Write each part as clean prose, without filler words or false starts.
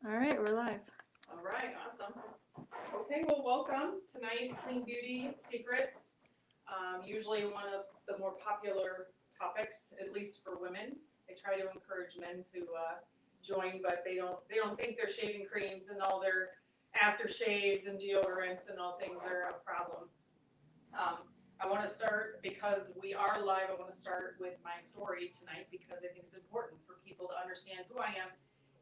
All right, we're live. All right, awesome. Okay, well, welcome tonight. Clean beauty secrets. Usually one of the more popular topics, at least for women. I try to encourage men to join, but they don't think their shaving creams and all their aftershaves and deodorants and all things are a problem. I want to start because we are live. I want to start with my story tonight because I think it's important for people to understand who I am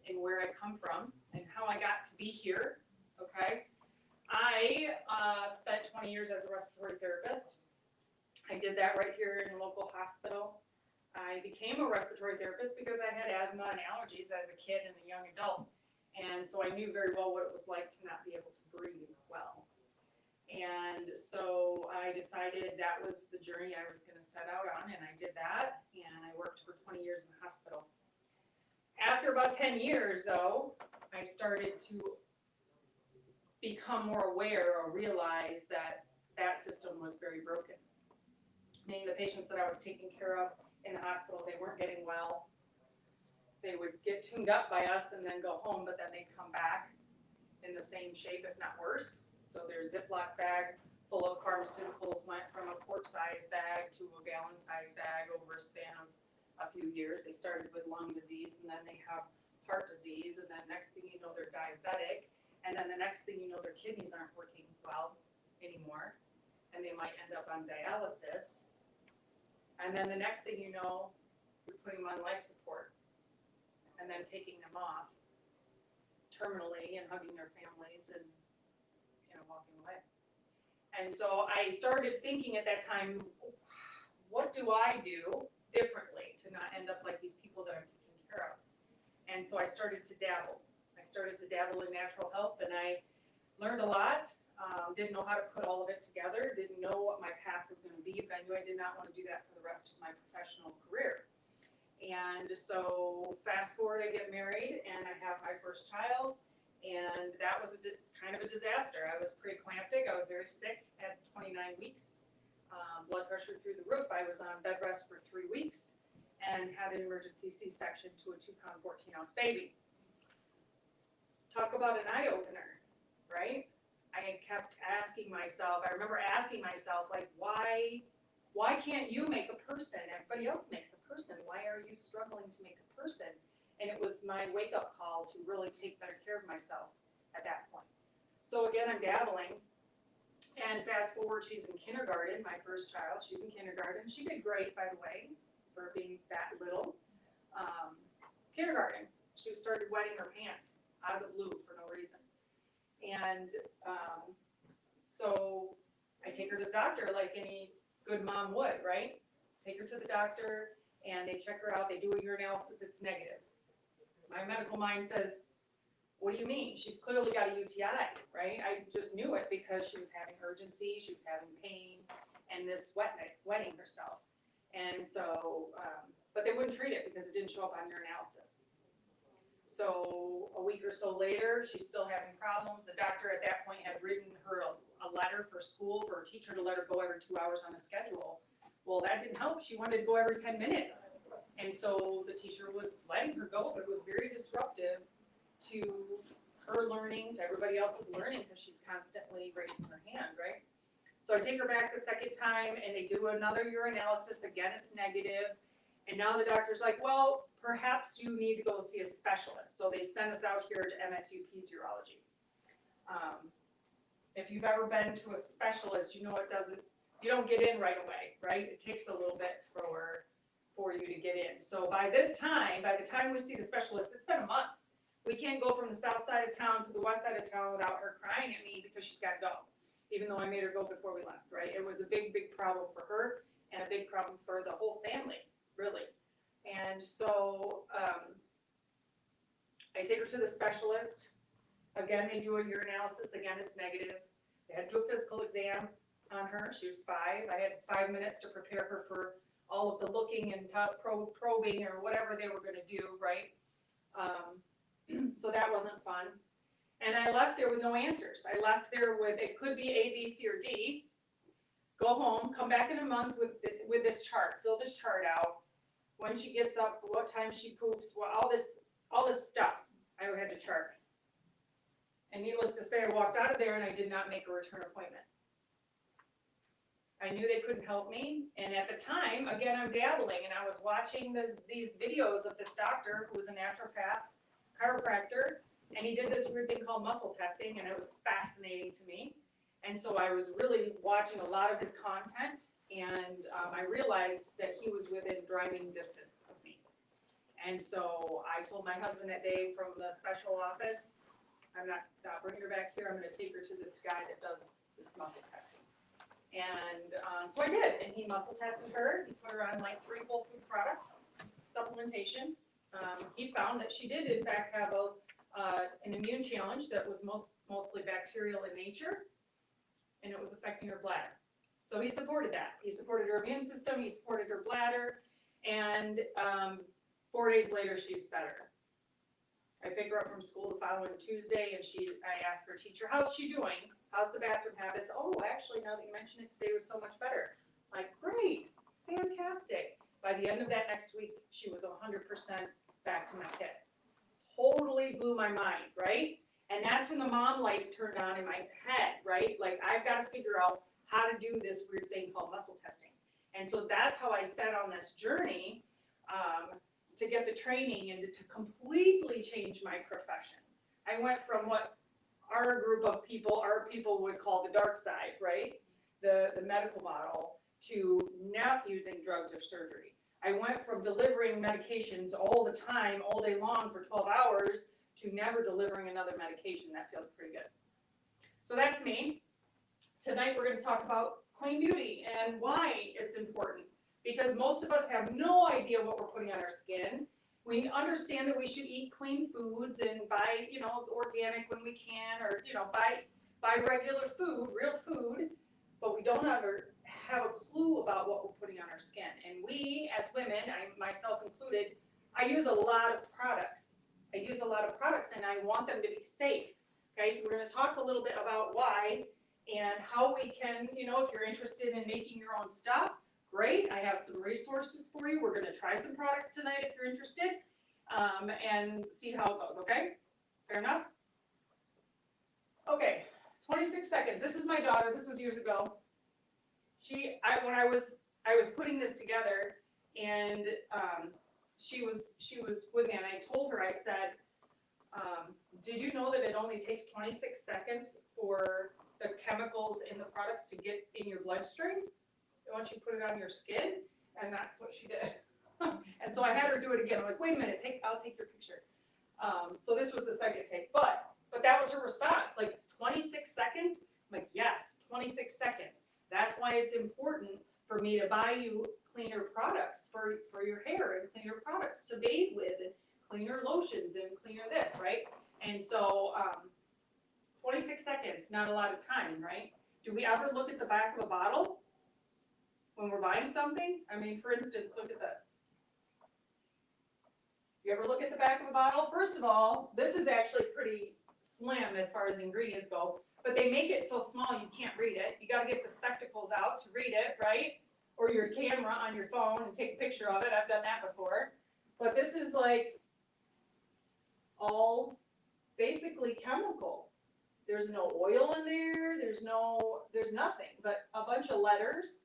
and where I come from and how I got to be here. Okay, I spent 20 years as a respiratory therapist. I did that right here in a local hospital. I became a respiratory therapist because I had asthma and allergies as a kid and a young adult. And so I knew very well what it was like to not be able to breathe well. And so I decided that was the journey I was going to set out on, and I did that, and I worked for 20 years in the hospital. After about 10 years, though, I started to become more aware or realize that that system was very broken. Many of the patients that I was taking care of in the hospital, they weren't getting well. They would get tuned up by us and then go home, but then they'd come back in the same shape, if not worse. So their Ziploc bag full of pharmaceuticals went from a quart-sized bag to a gallon-sized bag over a span of a few years. They started with lung disease, and then they have heart disease, and then next thing you know, they're diabetic, and then the next thing you know, their kidneys aren't working well anymore, and they might end up on dialysis. And then the next thing you know, you're putting them on life support, and then taking them off terminally and hugging their families and walking away. And so I started thinking at that time, what do I do differently to not end up like these people that I'm taking care of? And so I started to dabble. I started to dabble in natural health, and I learned a lot. Didn't know how to put all of it together, didn't know what my path was going to be, but I knew I did not want to do that for the rest of my professional career. And so fast forward, I get married, and I have my first child. And that was kind of a disaster. I was preeclamptic. I was very sick at 29 weeks. Blood pressure through the roof. I was on bed rest for 3 weeks and had an emergency C-section to a 2-pound, 14-ounce baby. Talk about an eye-opener, right? I kept asking myself, I remember asking myself, like, why can't you make a person? Everybody else makes a person. Why are you struggling to make a person? And it was my wake-up call to really take better care of myself at that point. So again, I'm dabbling. And fast forward, she's in kindergarten, my first child. She's in kindergarten. She did great, by the way, for being that little. Kindergarten. She started wetting her pants out of the blue for no reason. And so I take her to the doctor like any good mom would, right? Take her to the doctor, and they check her out. They do a urinalysis. It's negative. My medical mind says, what do you mean? She's clearly got a UTI, right? I just knew it because she was having urgency, she was having pain, and this wetting herself. And so, but they wouldn't treat it because it didn't show up on urinalysis. So a week or so later, she's still having problems. The doctor at that point had written her a letter for school for a teacher to let her go every 2 hours on a schedule. Well, that didn't help. She wanted to go every 10 minutes. And so the teacher was letting her go, but it was very disruptive to her learning, to everybody else's learning, because she's constantly raising her hand, right? So I take her back the second time, and they do another urinalysis. Again, it's negative. And now the doctor's like, well, perhaps you need to go see a specialist. So they send us out here to MSU Peds Urology. If you've ever been to a specialist, you know you don't get in right away, right? It takes a little bit for you to get in. So by the time we see the specialist, it's been a month. We can't go from the south side of town to the west side of town without her crying at me because she's got to go, even though I made her go before we left, right? It was a big, big problem for her and a big problem for the whole family, really. And so I take her to the specialist. Again, they do a urinalysis. Again, it's negative. They had to do a physical exam on her. She was 5. I had 5 minutes to prepare her for all of the looking and probing or whatever they were going to do, right? So that wasn't fun. And I left there with no answers. I left there with, it could be A, B, C, or D. Go home, come back in a month with this chart, fill this chart out. When she gets up, what time she poops, well, all this stuff I had to chart. And needless to say, I walked out of there and I did not make a return appointment. I knew they couldn't help me, and at the time, again, I'm dabbling, and I was watching these videos of this doctor who was a naturopath, chiropractor, and he did this weird thing called muscle testing, and it was fascinating to me. And so I was really watching a lot of his content, and I realized that he was within driving distance of me. And so I told my husband that day from the special office, I'm not bringing her back here, I'm gonna take her to this guy that does this muscle testing. And so I did, and he muscle tested her. He put her on like 3 whole food products, supplementation. He found that she did in fact have an immune challenge that was mostly bacterial in nature, and it was affecting her bladder. So he supported that. He supported her immune system, he supported her bladder, and 4 days later she's better. I pick her up from school the following Tuesday, and I asked her teacher, how's she doing? How's the bathroom habits? Oh, actually, now that you mention it, today was so much better. Like, great, fantastic. By the end of that next week, she was 100% back to my kid. Totally blew my mind, right? And that's when the mom light turned on in my head, right? Like, I've got to figure out how to do this weird thing called muscle testing. And so that's how I set on this journey to get the training and to completely change my profession. I went from what our group of people, our people would call the dark side, right? The medical model, to not using drugs or surgery. I went from delivering medications all the time, all day long for 12 hours, to never delivering another medication. That feels pretty good. So that's me. Tonight we're going to talk about clean beauty and why it's important. Because most of us have no idea what we're putting on our skin. We understand that we should eat clean foods and buy, organic when we can, or, buy regular food, real food, but we don't ever have a clue about what we're putting on our skin. And we, as women, myself included, I use a lot of products. And I want them to be safe. Okay, so we're going to talk a little bit about why and how we can, if you're interested in making your own stuff, great, I have some resources for you. We're going to try some products tonight if you're interested, and see how it goes, okay? Fair enough? Okay, 26 seconds. This is my daughter. This was years ago. When I was putting this together, and she was with me, and I told her, I said, did you know that it only takes 26 seconds for the chemicals in the products to get in your bloodstream once you put it on your skin? And that's what she did. And so I had her do it again. I'm like, wait a minute, I'll take your picture. So this was the second take, but that was her response, like 26 seconds. I'm like, yes, 26 seconds. That's why it's important for me to buy you cleaner products for your hair, and cleaner products to bathe with, and cleaner lotions, and cleaner this, right? And so 26 seconds, not a lot of time, right? Do we ever look at the back of a bottle when we're buying something? I mean, for instance, look at this. You ever look at the back of a bottle? First of all, this is actually pretty slim as far as ingredients go, but they make it so small you can't read it. You got to get the spectacles out to read it, right? Or your camera on your phone and take a picture of it. I've done that before. But this is like all basically chemical. There's no oil in there. There's nothing but a bunch of letters.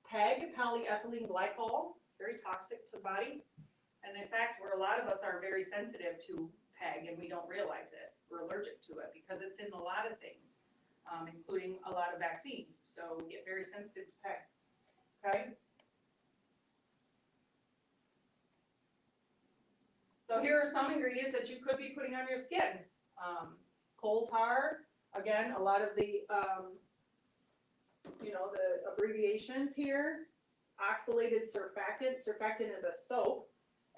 PEG, polyethylene glycol, very toxic to the body. And in fact, a lot of us are very sensitive to PEG, and we don't realize it. We're allergic to it because it's in a lot of things, including a lot of vaccines. So we get very sensitive to PEG. Okay? So here are some ingredients that you could be putting on your skin. Coal tar, again, a lot of the the abbreviations here. Oxalated surfactant. Surfactant is a soap.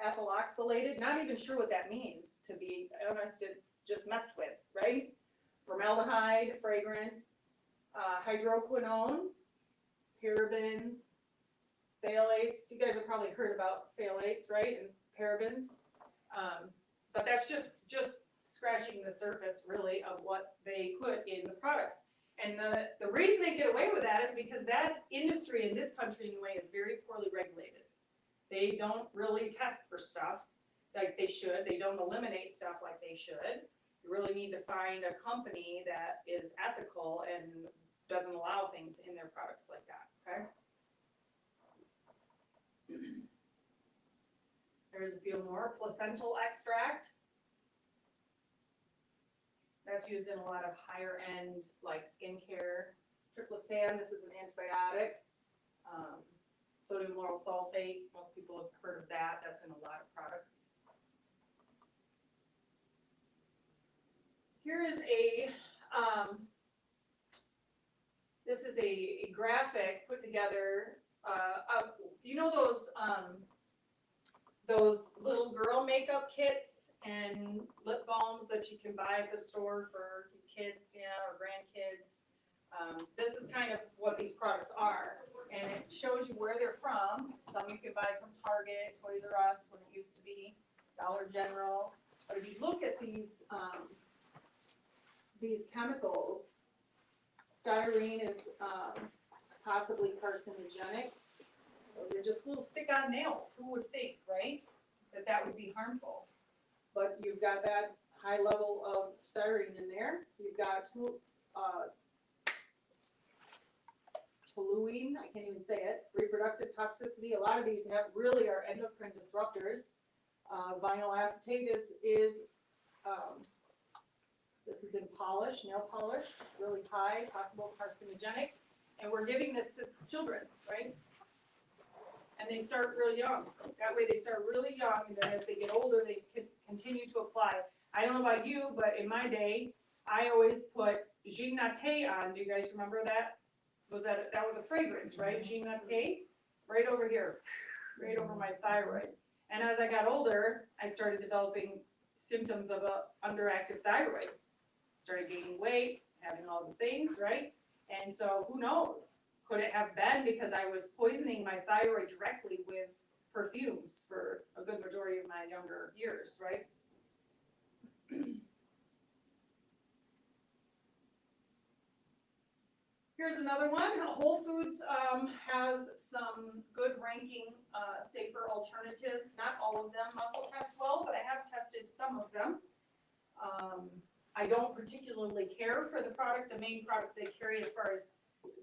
Ethyl oxalated, not even sure what that means, to be honest. It's just messed with, right? Formaldehyde, fragrance, hydroquinone, parabens, phthalates. You guys have probably heard about phthalates, right? And parabens. But that's just scratching the surface, really, of what they put in the products. And the reason they get away with that is because that industry in this country, anyway, is very poorly regulated. They don't really test for stuff like they should. They don't eliminate stuff like they should. You really need to find a company that is ethical and doesn't allow things in their products like that, okay? There's a few more. Placental extract. That's used in a lot of higher end, like skincare. Triclosan, this is an antibiotic. Sodium lauryl sulfate, most people have heard of that. That's in a lot of products. Here is this is a graphic put together. You know those little girl makeup kits and lip balms that you can buy at the store for kids, or grandkids. This is kind of what these products are, and it shows you where they're from. Some you can buy from Target, Toys R Us, when it used to be Dollar General. But if you look at these chemicals, styrene is possibly carcinogenic. Those are just little stick-on nails. Who would think, right, that would be harmful? But you've got that high level of styrene in there. You've got toluene, I can't even say it, reproductive toxicity. A lot of these really are endocrine disruptors. Vinyl acetate is this is in polish, nail polish, really high, possible carcinogenic. And we're giving this to children, right? And they start really young. That way they start really young, and then as they get older, they can continue to apply. I don't know about you, but in my day, I always put Gilead on. Do you guys remember that? That was a fragrance, right? Gilead, right over here, right over my thyroid. And as I got older, I started developing symptoms of a underactive thyroid. Started gaining weight, having all the things, right? And so who knows? Could it have been because I was poisoning my thyroid directly with perfumes for a good majority of my younger years, right? Here's another one. Whole Foods has some good ranking, safer alternatives. Not all of them muscle test well, but I have tested some of them. I don't particularly care for the product, the main product they carry as far as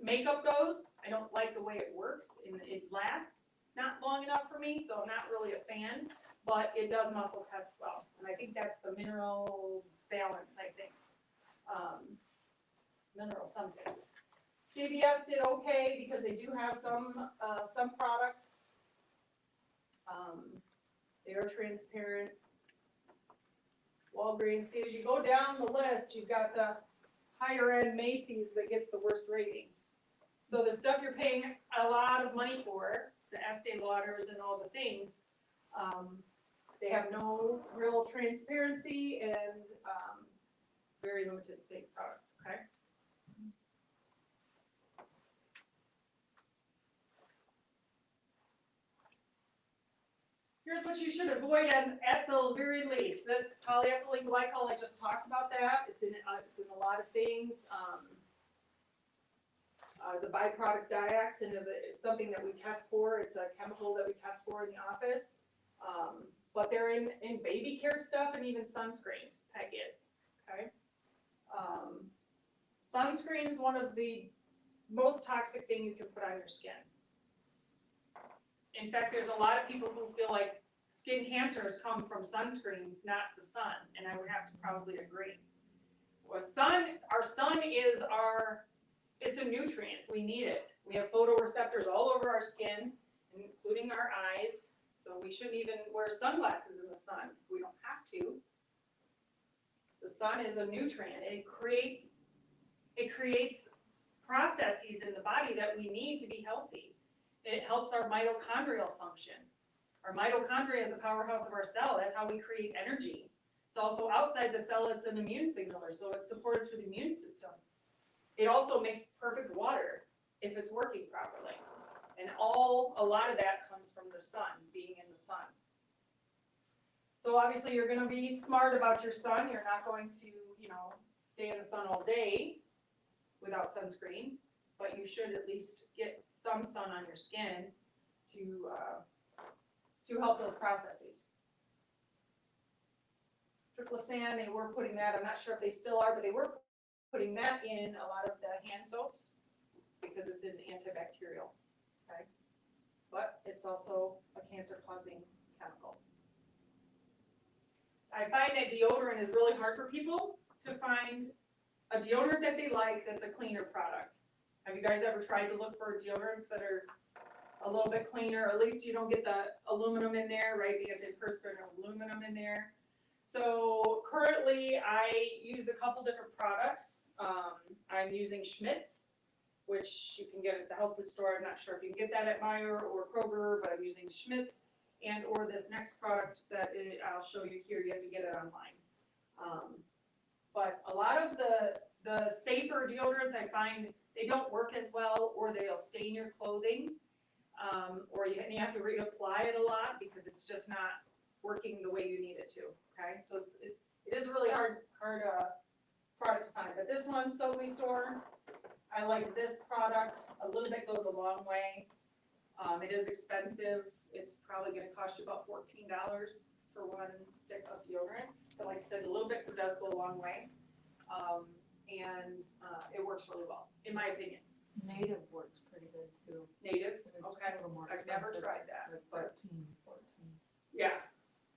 makeup goes. I don't like the way it works, and it lasts not long enough for me, so I'm not really a fan, but it does muscle test well. And I think that's the mineral balance, I think. Mineral something. CVS did okay because they do have some products. They are transparent. Walgreens, see, as you go down the list, you've got the higher end Macy's that gets the worst rating. So the stuff you're paying a lot of money for, the Estee Lauders and all the things, they have no real transparency and very limited safe products, okay? Here's what you should avoid at the very least. This polyethylene glycol, I just talked about that. It's in a lot of things. As a byproduct, dioxin is something that we test for. It's a chemical that we test for in the office. But they're in baby care stuff and even sunscreens. PEG is, okay? Sunscreen is one of the most toxic things you can put on your skin. In fact, there's a lot of people who feel like skin cancers come from sunscreens, not the sun, and I would have to probably agree. Well, our sun is it's a nutrient. We need it. We have photoreceptors all over our skin, including our eyes, so we shouldn't even wear sunglasses in the sun. We don't have to. The sun is a nutrient. It creates processes in the body that we need to be healthy. It helps our mitochondrial function. Our mitochondria is a powerhouse of our cell. That's how we create energy. It's also outside the cell, it's an immune signaler, so it's supportive to the immune system. It also makes perfect water if it's working properly. And a lot of that comes from the sun, being in the sun. So obviously you're gonna be smart about your sun. You're not going to, stay in the sun all day without sunscreen, but you should at least get some sun on your skin to help those processes. triclosan, they were putting that, I'm not sure if they still are, but they were putting that in a lot of the hand soaps because it's an antibacterial, okay? But it's also a cancer-causing chemical. I find that deodorant is really hard for people to find a deodorant that they like that's a cleaner product. Have you guys ever tried to look for deodorants that are a little bit cleaner? At least you don't get the aluminum in there, right? The antiperspirant aluminum in there. So currently I use a couple different products. I'm using Schmidt's, which you can get at the health food store. I'm not sure if you can get that at Meijer or Kroger, but I'm using Schmidt's and or this next product that I'll show you here. You have to get it online. But a lot of the safer deodorants I find they don't work as well, or they'll stain your clothing, or you have to reapply it a lot because it's just not working the way you need it to. Okay, so it is a really hard product to find. But this one, Soapy Store, I like this product. A little bit goes a long way. It is expensive. It's probably going to cost you about $14 for one stick of deodorant. But like I said, a little bit does go a long way. And it works really well, in my opinion. Native works pretty good too. Native? It's Okay. a little more I've never expensive, tried that. like But 13, 14. yeah,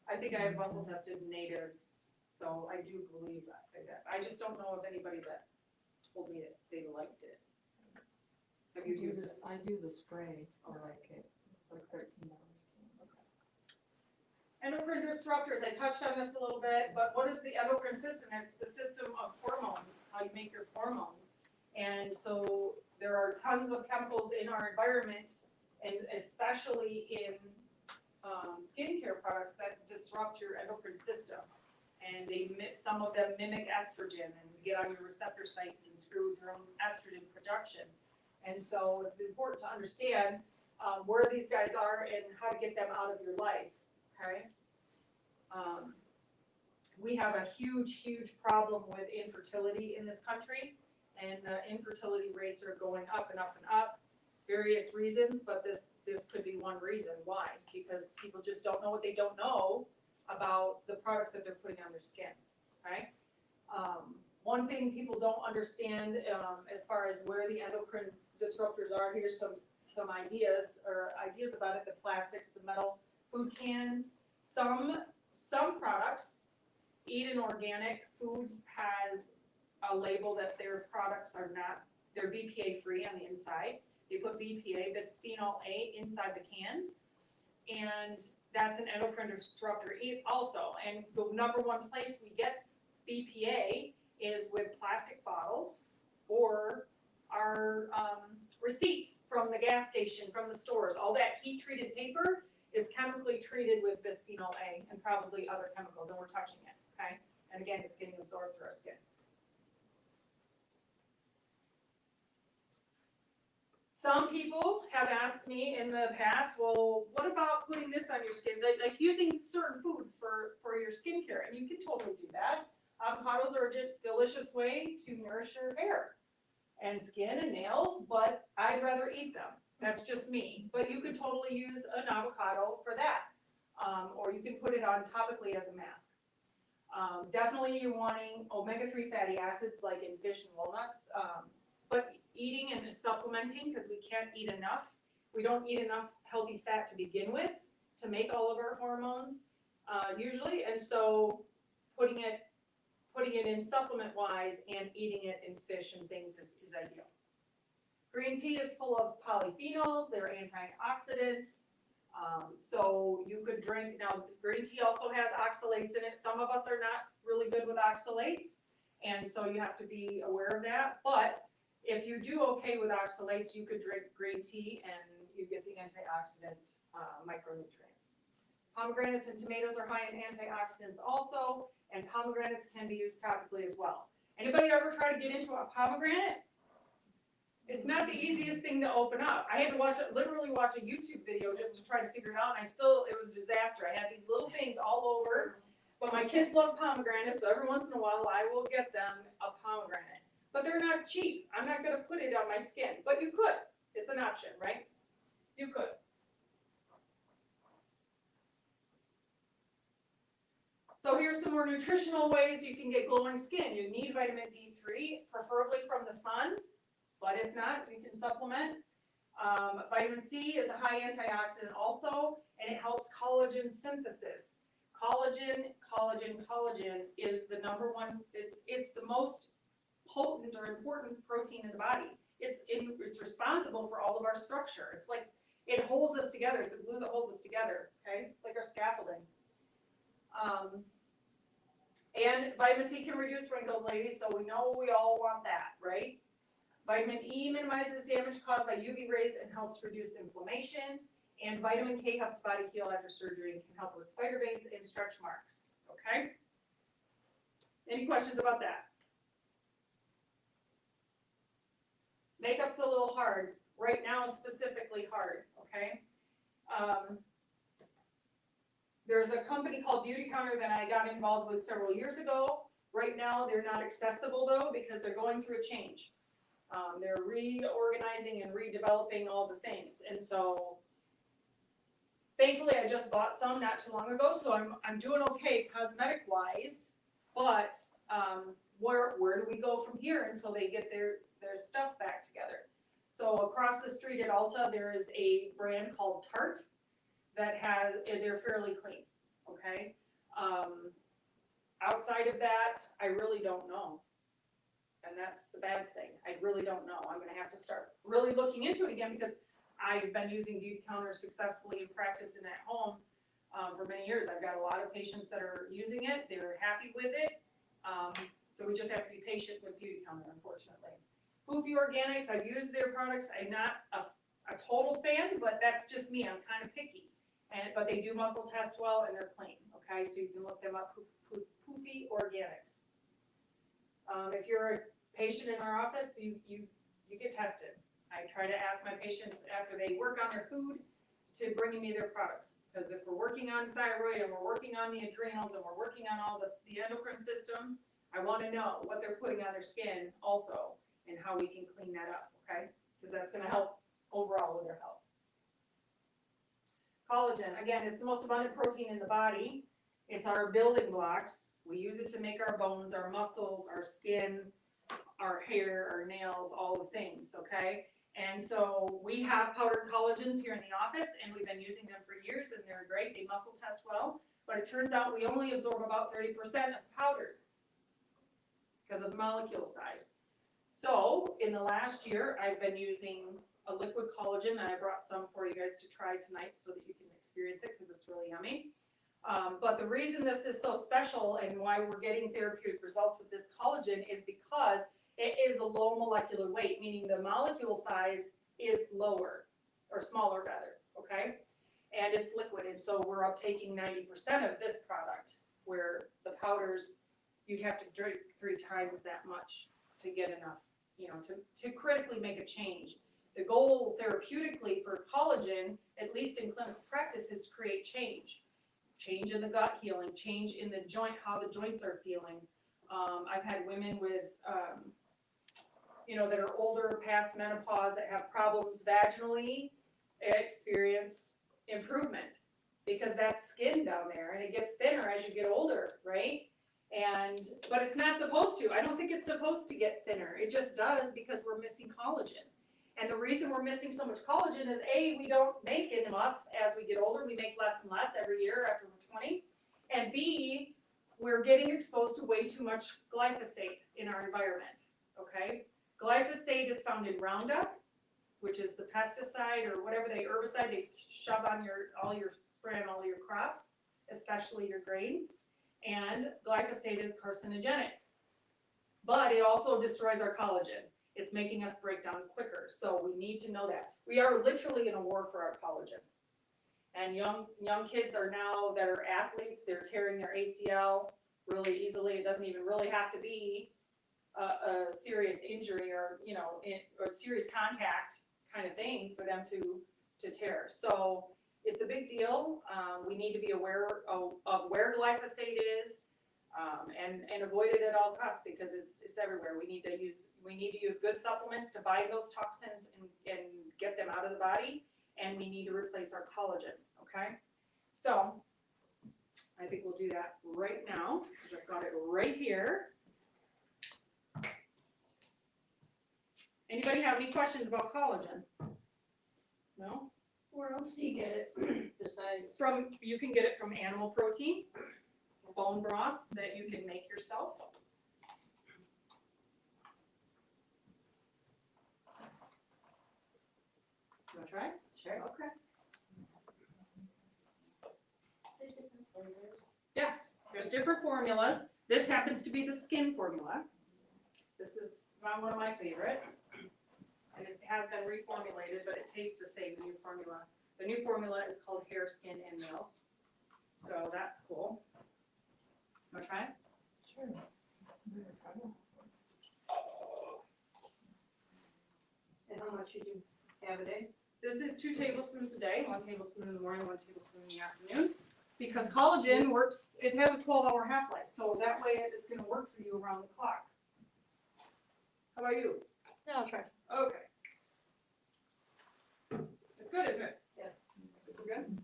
I think I have muscle tested natives, so I do believe that. I just don't know of anybody that told me that they liked it. Have you used it? I do the spray. I like it. It's like $13. Endocrine disruptors, I touched on this a little bit, but what is the endocrine system? It's the system of hormones. It's how you make your hormones. And so there are tons of chemicals in our environment, and especially in skincare products that disrupt your endocrine system. And some of them mimic estrogen and get on your receptor sites and screw with your own estrogen production. And so it's important to understand where these guys are and how to get them out of your life. Okay. We have a huge problem with infertility in this country, and the infertility rates are going up and up and up. Various reasons, but this could be one reason why, because people just don't know what they don't know about the products that they're putting on their skin. Okay. One thing people don't understand as far as where the endocrine disruptors are. Here's some ideas about it. The plastics, the metal food cans. Some products, Eat and Organic Foods has a label that their products are not, they're BPA free on the inside. They put BPA, bisphenol A, inside the cans, and that's an endocrine disruptor also. And the number one place we get BPA is with plastic bottles or our receipts from the gas station, from the stores. All that heat-treated paper is chemically treated with bisphenol A and probably other chemicals, and we're touching it, okay? And again, it's getting absorbed through our skin. Some people have asked me in the past, well, what about putting this on your skin? Like using certain foods for your skincare, and you can totally do that. Avocados are a delicious way to nourish your hair and skin and nails, but I'd rather eat them. That's just me. But you could totally use an avocado for that. Or you can put it on topically as a mask. Definitely you're wanting omega-3 fatty acids like in fish and walnuts. But eating and supplementing, because we can't eat enough. We don't eat enough healthy fat to begin with to make all of our hormones usually. And so putting it in supplement-wise and eating it in fish and things is ideal. Green tea is full of polyphenols, they're antioxidants, so you could drink, now green tea also has oxalates in it. Some of us are not really good with oxalates, and so you have to be aware of that. But if you do okay with oxalates, you could drink green tea and you get the antioxidant micronutrients. Pomegranates and tomatoes are high in antioxidants also, and pomegranates can be used topically as well. Anybody ever try to get into a pomegranate? It's not the easiest thing to open up. I had to literally watch a YouTube video just to try to figure it out, and it was a disaster. I had these little things all over, but my kids love pomegranates, so every once in a while I will get them a pomegranate. But they're not cheap. I'm not gonna put it on my skin, but you could. It's an option, right? You could. So here's some more nutritional ways you can get glowing skin. You need vitamin D3, preferably from the sun, but if not, you can supplement. Vitamin C is a high antioxidant also, and it helps collagen synthesis. Collagen is the number one, it's the most potent or important protein in the body. It's responsible for all of our structure. It's like, it holds us together. It's a glue that holds us together, okay? It's like our scaffolding. And vitamin C can reduce wrinkles, ladies, so we know we all want that, right? Vitamin E minimizes damage caused by UV rays and helps reduce inflammation. And vitamin K helps the body heal after surgery and can help with spider veins and stretch marks, okay? Any questions about that? Makeup's a little hard. Right now, specifically hard, okay? There's a company called Beauty Counter that I got involved with several years ago. Right now, they're not accessible though, because they're going through a change. They're reorganizing and redeveloping all the things. And so, thankfully, I just bought some not too long ago, so I'm doing okay cosmetic-wise, but where do we go from here until they get their stuff back together? So across the street at Ulta, there is a brand called Tarte that they're fairly clean, okay? Outside of that, I really don't know. And that's the bad thing. I really don't know. I'm gonna have to start really looking into it again because I've been using Beauty Counter successfully in practice and at home for many years. I've got a lot of patients that are using it. They're happy with it. So we just have to be patient with Beauty Counter, unfortunately. Poofy Organics, I've used their products. I'm not a total fan, but that's just me. I'm kind of picky. But they do muscle test well and they're clean, okay? So you can look them up, Poofy Organics. If you're a patient in our office, you get tested. I try to ask my patients after they work on their food to bring me their products. Because if we're working on thyroid and we're working on the adrenals and we're working on all the endocrine system, I want to know what they're putting on their skin also and how we can clean that up, okay? Because that's going to help overall with their health. Collagen, again, it's the most abundant protein in the body. It's our building blocks. We use it to make our bones, our muscles, our skin, our hair, our nails, all the things, okay? And so we have powdered collagens here in the office, and we've been using them for years, and they're great. They muscle test well, but it turns out we only absorb about 30% of powdered because of the molecule size. So in the last year, I've been using a liquid collagen, and I brought some for you guys to try tonight so that you can experience it because it's really yummy. But the reason this is so special and why we're getting therapeutic results with this collagen is because it is a low molecular weight, meaning the molecule size is lower, or smaller rather, okay? And it's liquid, and so we're uptaking 90% of this product, where the powders, you'd have to drink 3 times that much to get enough, to critically make a change. The goal therapeutically for collagen, at least in clinical practice, is to create change. Change in the gut healing, change in the joint, how the joints are feeling. I've had women with, that are older, past menopause, that have problems vaginally, experience improvement because that's skin down there and it gets thinner as you get older, right? But it's not supposed to. I don't think it's supposed to get thinner. It just does because we're missing collagen. And the reason we're missing so much collagen is A, we don't make enough as we get older. We make less and less every year after we're 20. And B, we're getting exposed to way too much glyphosate in our environment, okay? Glyphosate is found in Roundup, which is the pesticide or whatever herbicide they shove on spray on all your crops, especially your grains. And glyphosate is carcinogenic. But it also destroys our collagen. It's making us break down quicker, so we need to know that. We are literally in a war for our collagen. And young kids are now, that are athletes, they're tearing their ACL really easily. It doesn't even really have to be a serious injury or or serious contact kind of thing for them to tear. So it's a big deal. We need to be aware of where glyphosate is. And avoid it at all costs because it's everywhere. We need to use good supplements to bind those toxins and get them out of the body, and we need to replace our collagen, okay? So, I think we'll do that right now, because I've got it right here. Anybody have any questions about collagen? No? Where else do you get it besides? You can get it from animal protein, bone broth that you can make yourself. You wanna try? Sure. Okay. Is there different flavors? Yes, there's different formulas. This happens to be the skin formula. This is one of my favorites. And it has been reformulated, but it tastes the same, the new formula. The new formula is called Hair, Skin, and Nails. So that's cool. Wanna try it? Sure. And how much should you have a day? This is 2 tablespoons a day, 1 tablespoon in the morning, 1 tablespoon in the afternoon. Because collagen works, it has a 12-hour half-life, so that way it's gonna work for you around the clock. How about you? Yeah, I'll try. Okay. It's good, isn't it? Yeah. Super good.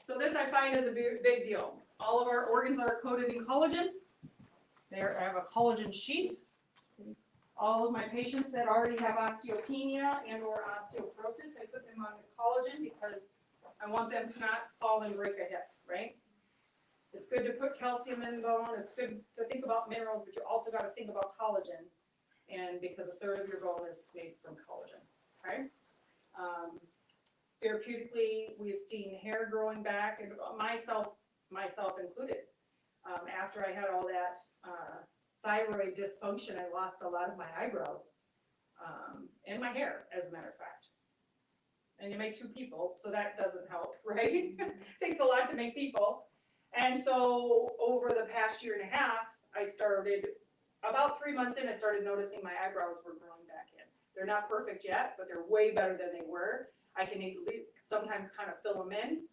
So this I find is a big deal. All of our organs are coated in collagen. They have a collagen sheath. All of my patients that already have osteopenia and or osteoporosis, I put them on the collagen because I want them to not fall and break a hip, right? It's good to put calcium in the bone. It's good to think about minerals, but you also got to think about collagen. And because 1/3 of your bone is made from collagen, okay? Therapeutically, we've seen hair growing back, and myself included. After I had all that thyroid dysfunction, I lost a lot of my eyebrows and my hair, as a matter of fact. And you make 2 people, so that doesn't help, right? Takes a lot to make people. And so over the past 1.5 years, I started, about 3 months in, I started noticing my eyebrows were growing back in. They're not perfect yet, but they're way better than they were. I can sometimes kind of fill them in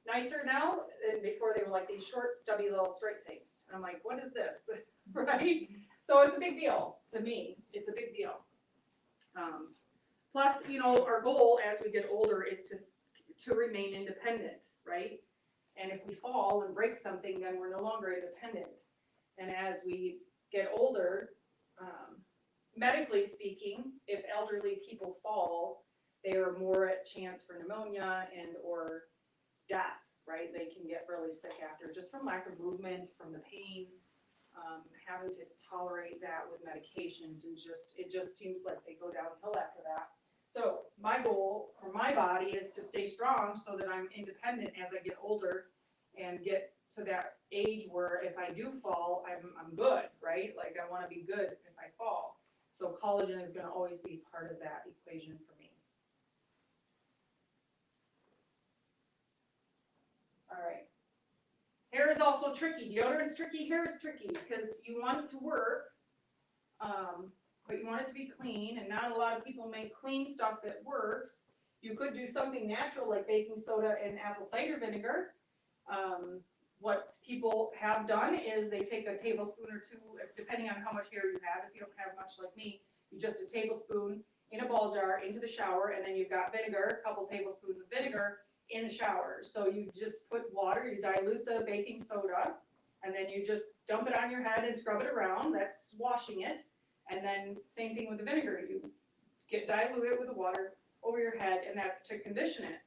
nicer now, and before they were like these short, stubby little straight things. And I'm like, what is this, right? So it's a big deal to me. It's a big deal. Plus, you know, our goal as we get older is to remain independent, right? And if we fall and break something, then we're no longer independent. And as we get older, medically speaking, if elderly people fall, they are more at chance for pneumonia and or death, right? They can get really sick after, just from lack of movement, from the pain, having to tolerate that with medications, and it just seems like they go downhill after that. So my goal for my body is to stay strong so that I'm independent as I get older and get to that age where if I do fall, I'm good, right? Like I want to be good if I fall. So collagen is going to always be part of that equation for me. All right. Hair is also tricky. Deodorant's tricky, hair is tricky because you want it to work, but you want it to be clean, and not a lot of people make clean stuff that works. You could do something natural like baking soda and apple cider vinegar. What people have done is they take a tablespoon or 2, depending on how much hair you have. If you don't have much like me, you just a tablespoon in a ball jar into the shower, and then you've got vinegar, a couple tablespoons of vinegar in the shower. So you just put water, you dilute the baking soda, and then you just dump it on your head and scrub it around. That's washing it. And then same thing with the vinegar. You dilute it with the water over your head, and that's to condition it.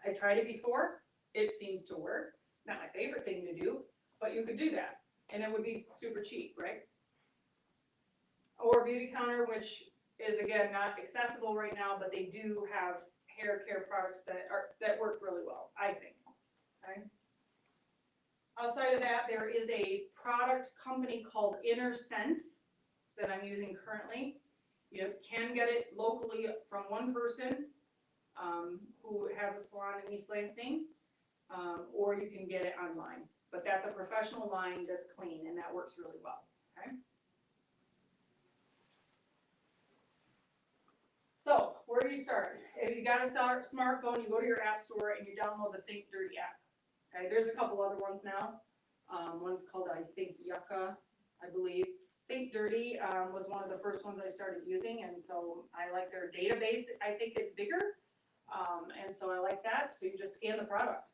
I tried it before. It seems to work. Not my favorite thing to do, but you could do that. And it would be super cheap, right? Or Beauty Counter, which is again not accessible right now, but they do have hair care products that work really well, I think. Okay. Outside of that, there is a product company called Inner Sense that I'm using currently. You can get it locally from one person who has a salon in East Lansing, or you can get it online. But that's a professional line that's clean, and that works really well. Okay. So where do you start? If you got a smartphone, you go to your app store and you download the Think Dirty app. Okay, there's a couple other ones now. One's called, I think, Yucca, I believe. Think Dirty was one of the first ones I started using, and so I like their database. I think it's bigger, And so I like that, so you just scan the product.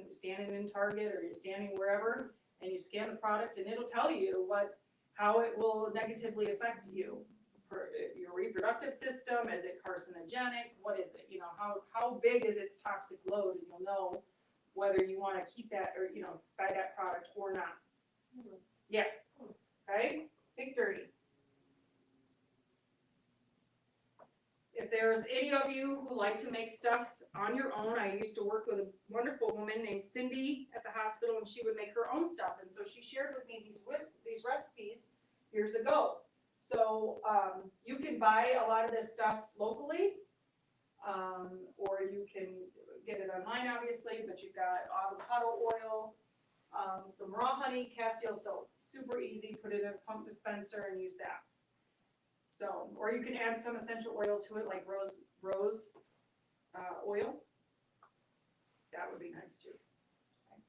Standing in Target or you're standing wherever, and you scan the product and it'll tell you how it will negatively affect you. Your reproductive system, is it carcinogenic, what is it, how big is its toxic load, and you'll know whether you wanna keep that or, buy that product or not. Yeah, okay, Big Dirty. If there's any of you who like to make stuff on your own, I used to work with a wonderful woman named Cindy at the hospital, and she would make her own stuff, and so she shared with me these recipes years ago. So you can buy a lot of this stuff locally, or you can get it online, obviously, but you've got avocado oil, some raw honey, Castile soap, super easy, put it in a pump dispenser and use that. So, or you can add some essential oil to it, like rose oil. That would be nice too. Okay.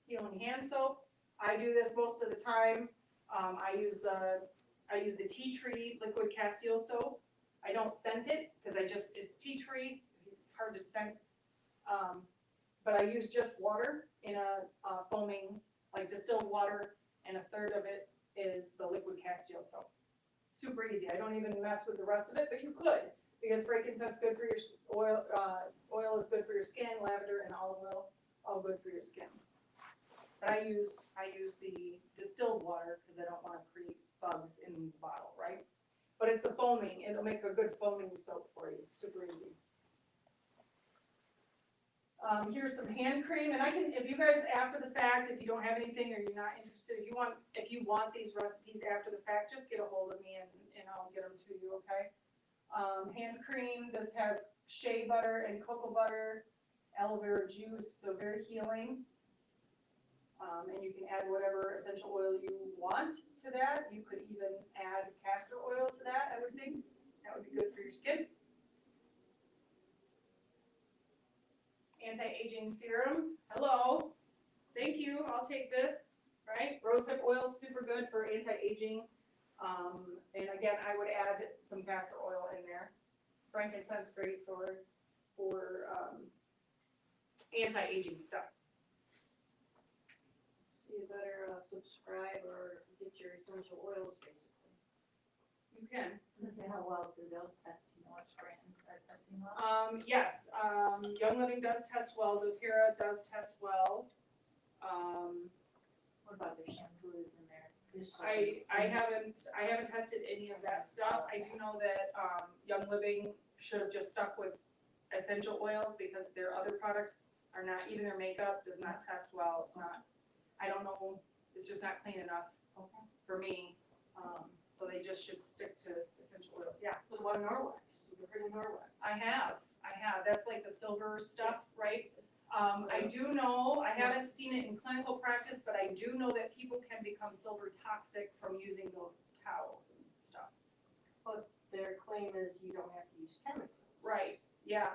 Healing hand soap. I do this most of the time. I use the tea tree liquid Castile soap. I don't scent it because it's tea tree. It's hard to scent. But I use just water in a foaming, like distilled water, and a third of it is the liquid Castile soap. Super easy. I don't even mess with the rest of it, but you could, because frankincense is good for your oil. Oil is good for your skin. Lavender and olive oil, all good for your skin. But I use the distilled water because I don't want to create bugs in the bottle, right? But it's the foaming. It'll make a good foaming soap for you. Super easy. Here's some hand cream, and if you guys after the fact, if you don't have anything or you're not interested, if you want these recipes after the fact, just get a hold of me and I'll get them to you, okay? Hand cream, this has shea butter and cocoa butter, aloe vera juice, so very healing. And you can add whatever essential oil you want to that. You could even add castor oil to that, I would think. That would be good for your skin. Anti-aging serum, hello, thank you, I'll take this, right? Rosehip oil is super good for anti-aging, and again, I would add some castor oil in there. Frankincense great for anti-aging stuff. So you better subscribe or get your essential oils, basically. You can. Does it how well do those test, which brands are testing well? Yes, Young Living does test well, doTERRA does test well. What about their shampoos and their dish soap? I haven't tested any of that stuff. I do know that Young Living should have just stuck with essential oils because their other products are not, even their makeup does not test well. It's not, I don't know, it's just not clean enough for me. So they just should stick to essential oils. Yeah. What about Norwex? You've heard of Norwex? I have. That's like the silver stuff, right? I do know, I haven't seen it in clinical practice, but I do know that people can become silver toxic from using those towels and stuff. But their claim is you don't have to use chemicals. Right, yeah,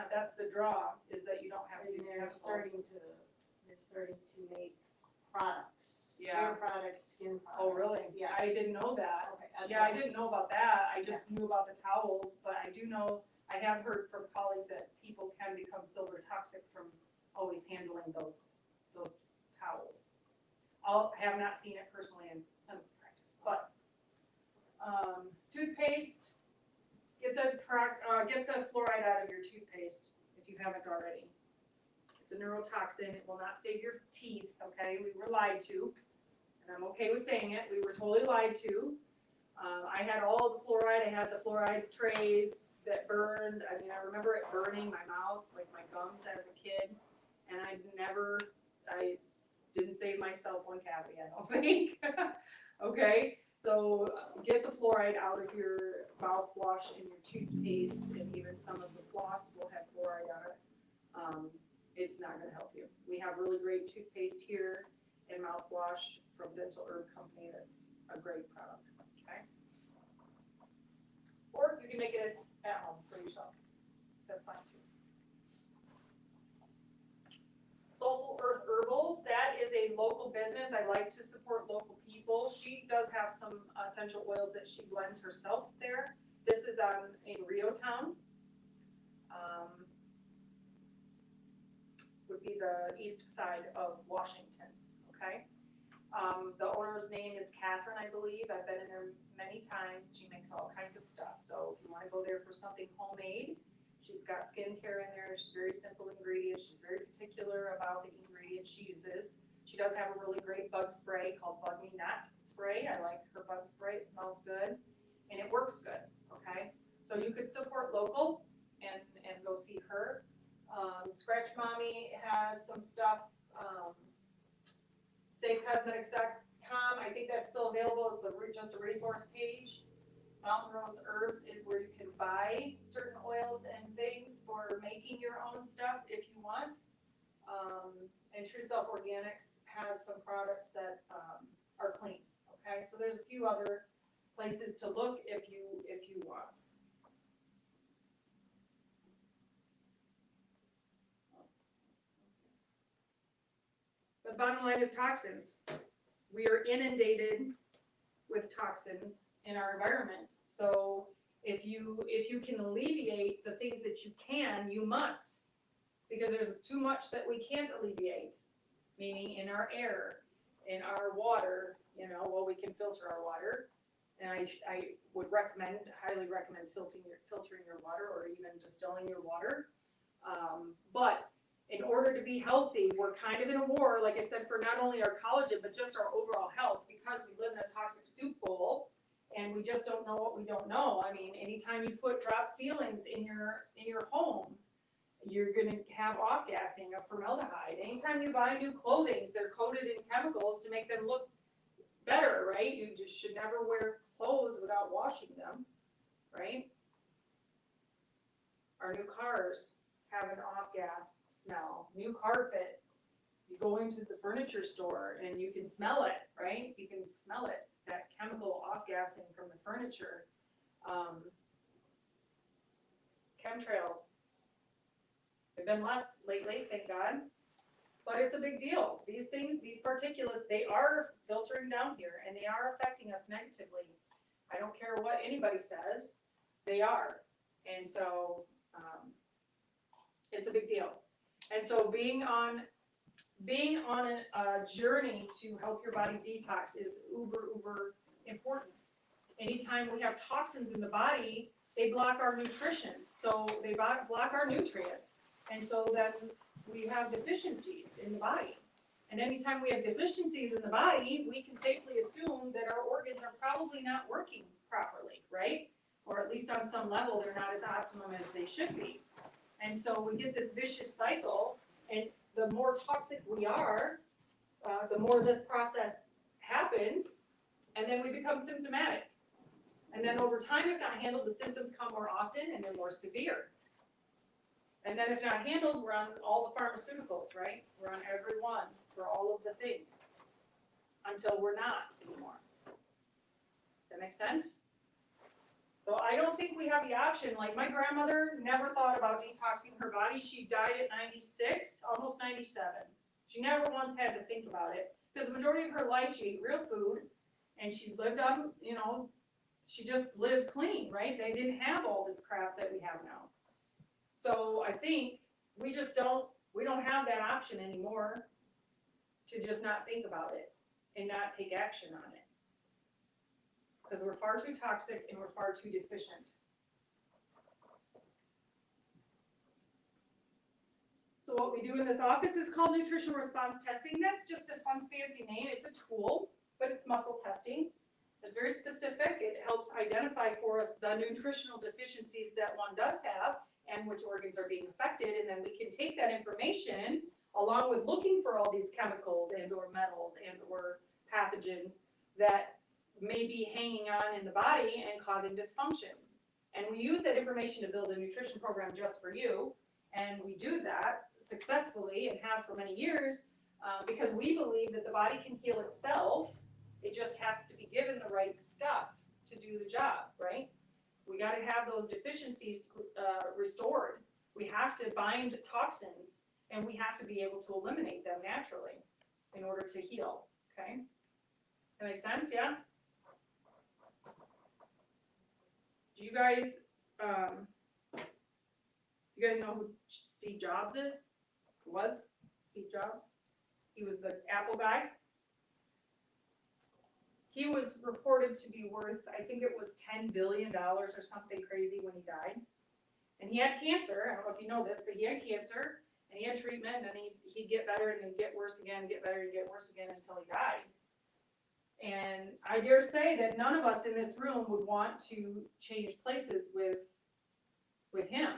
that's the draw, is that you don't have to And use they're chemicals. starting to make products. Yeah. Hair products, skin products. Oh, really? Yeah. I didn't know that. Okay. Yeah, I didn't know about that, I just knew about the towels, but I do know, I have heard from colleagues that people can become silver toxic from always handling those towels. I have not seen it personally in clinical practice, but, toothpaste, get the fluoride out of your toothpaste if you haven't already. It's a neurotoxin, it will not save your teeth, okay, we were lied to, and I'm okay with saying it, we were totally lied to. I had all the fluoride, I had the fluoride trays that burned, I mean, I remember it burning my mouth, like my gums as a kid, and I didn't save myself one cavity, I don't think. Okay, so get the fluoride out of your mouthwash and your toothpaste, and even some of the floss will have fluoride on it. It's not gonna help you. We have really great toothpaste here and mouthwash from Dental Herb Company that's a great product, okay? Or you can make it at home for yourself. That's fine too. Soulful Earth Herbals, that is a local business. I like to support local people. She does have some essential oils that she blends herself there. This is in Riotown. Would be the east side of Washington, okay? The owner's name is Catherine, I believe. I've been in there many times. She makes all kinds of stuff. So if you wanna go there for something homemade, she's got skincare in there. She's very simple ingredients. She's very particular about the ingredients she uses. She does have a really great bug spray called Bug Me Not Spray. I like her bug spray. It smells good and it works good, okay? So you could support local and go see her. Scratch Mommy has some stuff, SafeCosmetics.com, I think that's still available. It's just a resource page. Mountain Rose Herbs is where you can buy certain oils and things for making your own stuff if you want. And True Self Organics has some products that are clean, okay? So there's a few other places to look if you want. The bottom line is toxins. We are inundated with toxins in our environment. So if you can alleviate the things that you can, you must. Because there's too much that we can't alleviate, meaning in our air, in our water, we can filter our water. And I would highly recommend filtering your water or even distilling your water. But in order to be healthy, we're kind of in a war, like I said, for not only our collagen, but just our overall health, because we live in a toxic soup bowl and we just don't know what we don't know. I mean, anytime you put drop ceilings in your home, you're gonna have off-gassing of formaldehyde. Anytime you buy new clothing, they're coated in chemicals to make them look better, right? You just should never wear clothes without washing them, right? Our new cars have an off-gas smell. New carpet, you go into the furniture store and you can smell it, right? You can smell it, that chemical off-gassing from the furniture. Chemtrails. They've been less lately, thank God, but it's a big deal. These things, these particulates, they are filtering down here and they are affecting us negatively. I don't care what anybody says, they are. And so, it's a big deal. And so being on a journey to help your body detox is uber important. Anytime we have toxins in the body, they block our nutrition. So they block our nutrients. And so then we have deficiencies in the body. And anytime we have deficiencies in the body, we can safely assume that our organs are probably not working properly, right? Or at least on some level, they're not as optimum as they should be. And so we get this vicious cycle, and the more toxic we are, the more this process happens, and then we become symptomatic. And then over time, if not handled, the symptoms come more often and they're more severe. And then if not handled, we're on all the pharmaceuticals, right? We're on every one for all of the things until we're not anymore. That makes sense? So I don't think we have the option. Like my grandmother never thought about detoxing her body. She died at 96, almost 97. She never once had to think about it because the majority of her life she ate real food and she lived on, she just lived clean, right? They didn't have all this crap that we have now. So I think we don't have that option anymore to just not think about it and not take action on it. Because we're far too toxic and we're far too deficient. So what we do in this office is called nutrition response testing. That's just a fun, fancy name. It's a tool, but it's muscle testing. It's very specific. It helps identify for us the nutritional deficiencies that one does have and which organs are being affected. And then we can take that information along with looking for all these chemicals and or metals and or pathogens that may be hanging on in the body and causing dysfunction. And we use that information to build a nutrition program just for you. And we do that successfully and have for many years because we believe that the body can heal itself. It just has to be given the right stuff to do the job, right? We got to have those deficiencies restored. We have to bind toxins and we have to be able to eliminate them naturally in order to heal, okay? That makes sense, yeah? Do you guys, you guys know who Steve Jobs is? Was Steve Jobs? He was the Apple guy. He was reported to be worth, I think it was $10 billion or something crazy when he died. And he had cancer. I don't know if you know this, but he had cancer and he had treatment, and he'd get better and then get worse again, get better and get worse again until he died. And I dare say that none of us in this room would want to change places with him,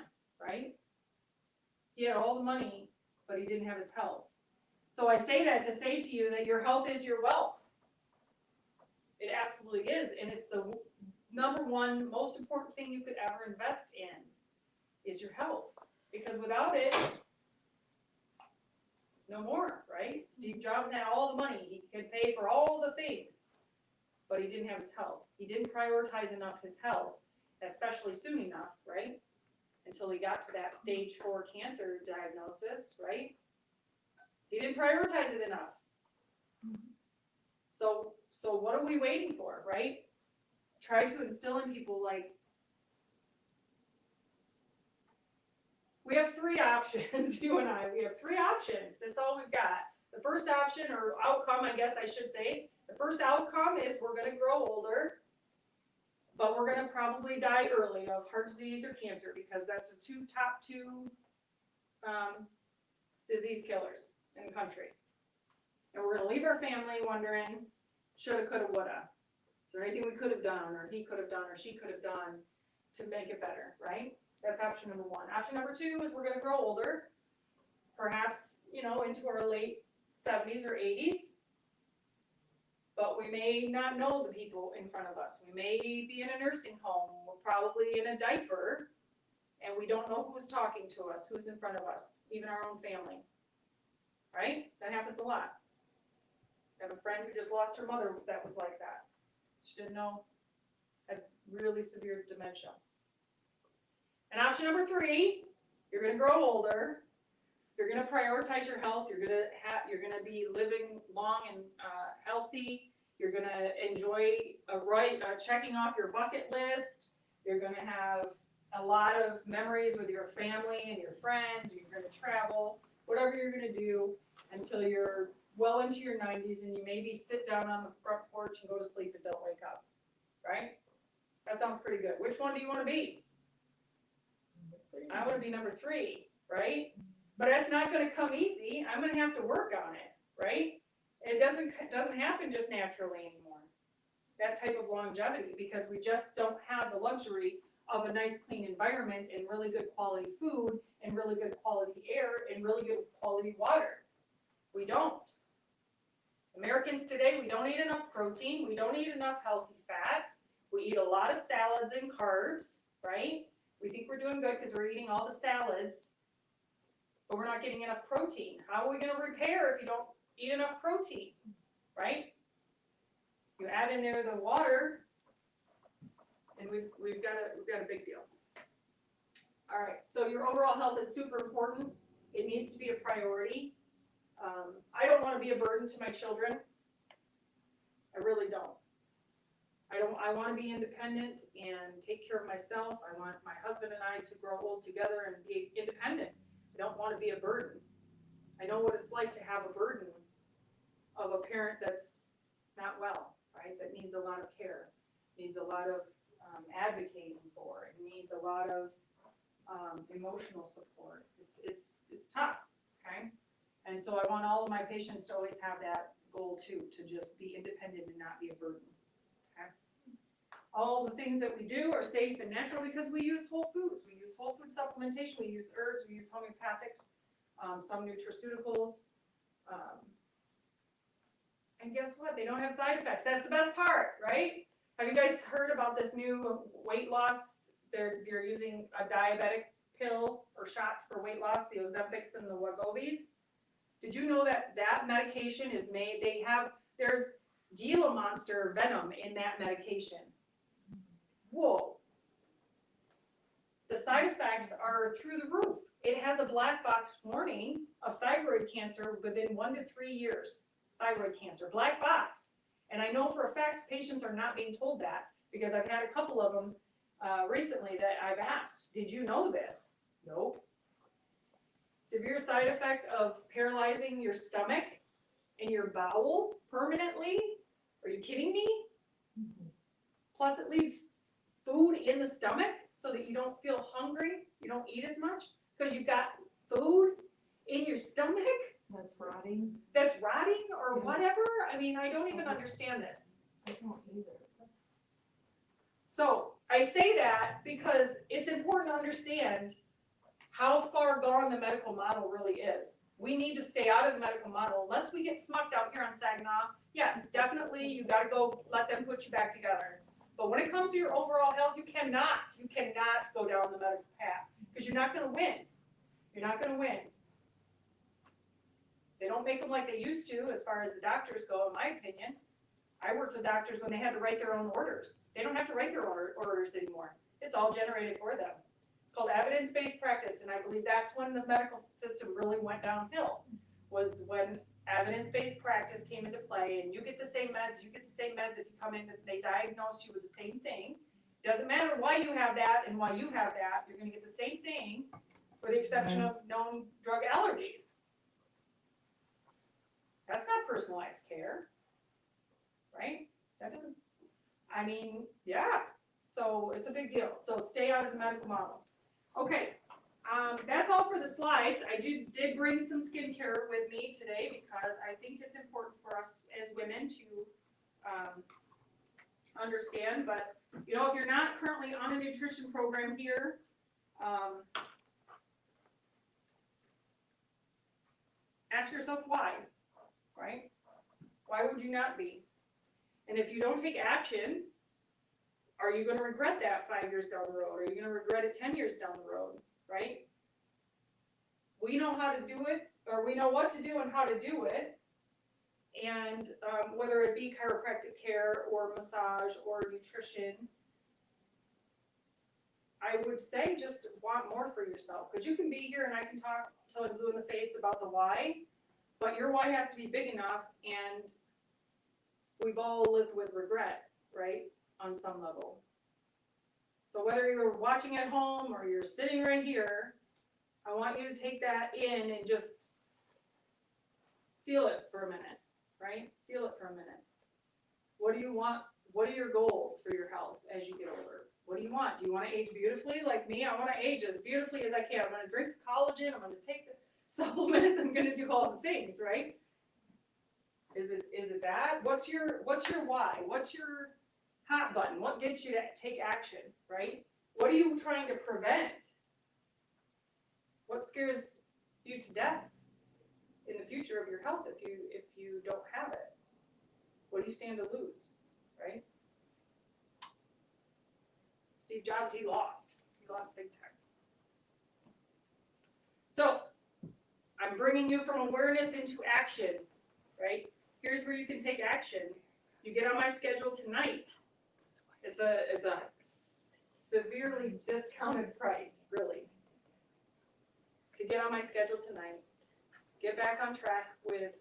right? He had all the money, but he didn't have his health. So I say that to say to you that your health is your wealth. It absolutely is, and it's the number one most important thing you could ever invest in is your health. Because without it, no more, right? Steve Jobs had all the money. He could pay for all the things, but he didn't have his health. He didn't prioritize enough his health, especially soon enough, right? Until he got to that stage 4 cancer diagnosis, right? He didn't prioritize it enough. So what are we waiting for, right? Try to instill in people, like, we have 3 options, you and I, we have 3 options, that's all we've got. The first option, or outcome, I guess I should say, the first outcome is we're gonna grow older, but we're gonna probably die early of heart disease or cancer, because that's the top two disease killers in the country. And we're gonna leave our family wondering, shoulda, coulda, woulda. Is there anything we could have done, or he could have done, or she could have done to make it better, right? That's option number 1. Option number 2 is we're gonna grow older, perhaps, into our late 70s or 80s. But we may not know the people in front of us. We may be in a nursing home, we're probably in a diaper, and we don't know who's talking to us, who's in front of us, even our own family, right? That happens a lot. I have a friend who just lost her mother that was like that. She didn't know, had really severe dementia. And option number 3, you're gonna grow older, you're gonna prioritize your health, you're gonna be living long and healthy, you're gonna enjoy checking off your bucket list, you're gonna have a lot of memories with your family and your friends, you're gonna travel, whatever you're gonna do until you're well into your 90s, and you maybe sit down on the front porch and go to sleep and don't wake up, right? That sounds pretty good. Which one do you want to be? I want to be number 3, right? But that's not going to come easy. I'm going to have to work on it, right? It doesn't happen just naturally anymore. That type of longevity, because we just don't have the luxury of a nice clean environment and really good quality food and really good quality air and really good quality water. We don't. Americans today, we don't eat enough protein, we don't eat enough healthy fat, we eat a lot of salads and carbs, right? We think we're doing good because we're eating all the salads, but we're not getting enough protein. How are we going to repair if you don't eat enough protein, right? You add in there the water, and we've got a big deal. All right, so your overall health is super important. It needs to be a priority. I don't want to be a burden to my children. I really don't. I want to be independent and take care of myself. I want my husband and I to grow old together and be independent. I don't want to be a burden. I know what it's like to have a burden of a parent that's not well, right? That needs a lot of care, needs a lot of advocating for, it needs a lot of emotional support. It's tough, okay? And so I want all of my patients to always have that goal too, to just be independent and not be a burden, okay? All the things that we do are safe and natural because we use whole foods. We use whole food supplementation, we use herbs, we use homeopathics, some nutraceuticals. And guess what? They don't have side effects. That's the best part, right? Have you guys heard about this new weight loss? They're using a diabetic pill or shot for weight loss, the Ozempics and the Wegovy's. Did you know that medication is made, there's Gila monster venom in that medication. Whoa. The side effects are through the roof. It has a black box warning of thyroid cancer within 1 to 3 years. Thyroid cancer, black box. And I know for a fact patients are not being told that because I've had a couple of them recently that I've asked, did you know this? Nope. Severe side effect of paralyzing your stomach and your bowel permanently? Are you kidding me? Plus it leaves food in the stomach so that you don't feel hungry, you don't eat as much, because you've got food in your stomach That's rotting. that's rotting or Yeah. whatever. I mean, I don't even understand this. I don't either. So I say that because it's important to understand how far gone the medical model really is. We need to stay out of the medical model unless we get smucked out here on Saginaw. Yes, definitely, you gotta go let them put you back together. But when it comes to your overall health, you cannot go down the medical path, because you're not gonna win. You're not gonna win. They don't make them like they used to as far as the doctors go, in my opinion. I worked with doctors when they had to write their own orders. They don't have to write their orders anymore. It's all generated for them. It's called evidence-based practice, and I believe that's when the medical system really went downhill, was when evidence-based practice came into play, and you get the same meds if you come in, they diagnose you with the same thing. Doesn't matter why you have that and why you have that, you're gonna get the same thing, with the exception of known drug allergies. That's not personalized care, right? That doesn't, I mean, yeah, so it's a big deal, so stay out of the medical model. Okay, that's all for the slides. I did bring some skincare with me today because I think it's important for us as women to understand, but you know, if you're not currently on a nutrition program here, ask yourself why, right? Why would you not be? And if you don't take action, are you gonna regret that 5 years down the road? Are you gonna regret it 10 years down the road, right? We know how to do it, or we know what to do and how to do it. And whether it be chiropractic care or massage or nutrition, I would say just want more for yourself. Because you can be here and I can talk till I'm blue in the face about the why, but your why has to be big enough, and we've all lived with regret, right? On some level. So whether you're watching at home or you're sitting right here, I want you to take that in and just feel it for a minute, right? Feel it for a minute. What do you want? What are your goals for your health as you get older? What do you want? Do you want to age beautifully like me? I want to age as beautifully as I can. I'm going to drink the collagen. I'm going to take the supplements. I'm going to do all the things, right? Is it that? What's your why? What's your hot button? What gets you to take action, right? What are you trying to prevent? What scares you to death in the future of your health if you don't have it? What do you stand to lose, right? Steve Jobs, he lost big time. So I'm bringing you from awareness into action, right? Here's where you can take action. You get on my schedule tonight. It's a severely discounted price, really, to get on my schedule tonight. Get back on track with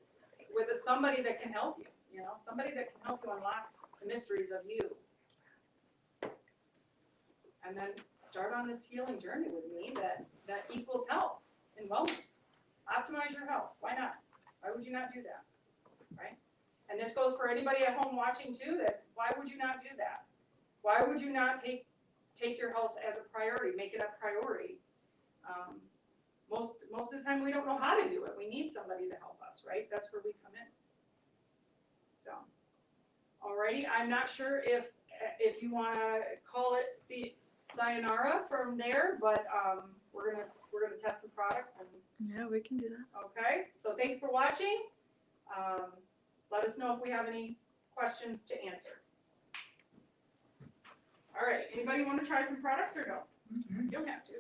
somebody that can help you. You know, somebody that can help you unlock the mysteries of you. And then start on this healing journey with me that equals health and wellness. Optimize your health. Why not? Why would you not do that? Right? And this goes for anybody at home watching too. Why would you not do that? Why would you not take your health as a priority, make it a priority? Most of the time we don't know how to do it. We need somebody to help us, right? That's where we come in. So, alrighty, I'm not sure if you want to call it sayonara from there, but we're gonna test some products and. Yeah, we can do that. Okay, so thanks for watching. Let us know if we have any questions to answer. All right, anybody want to try some products or no? You don't have to.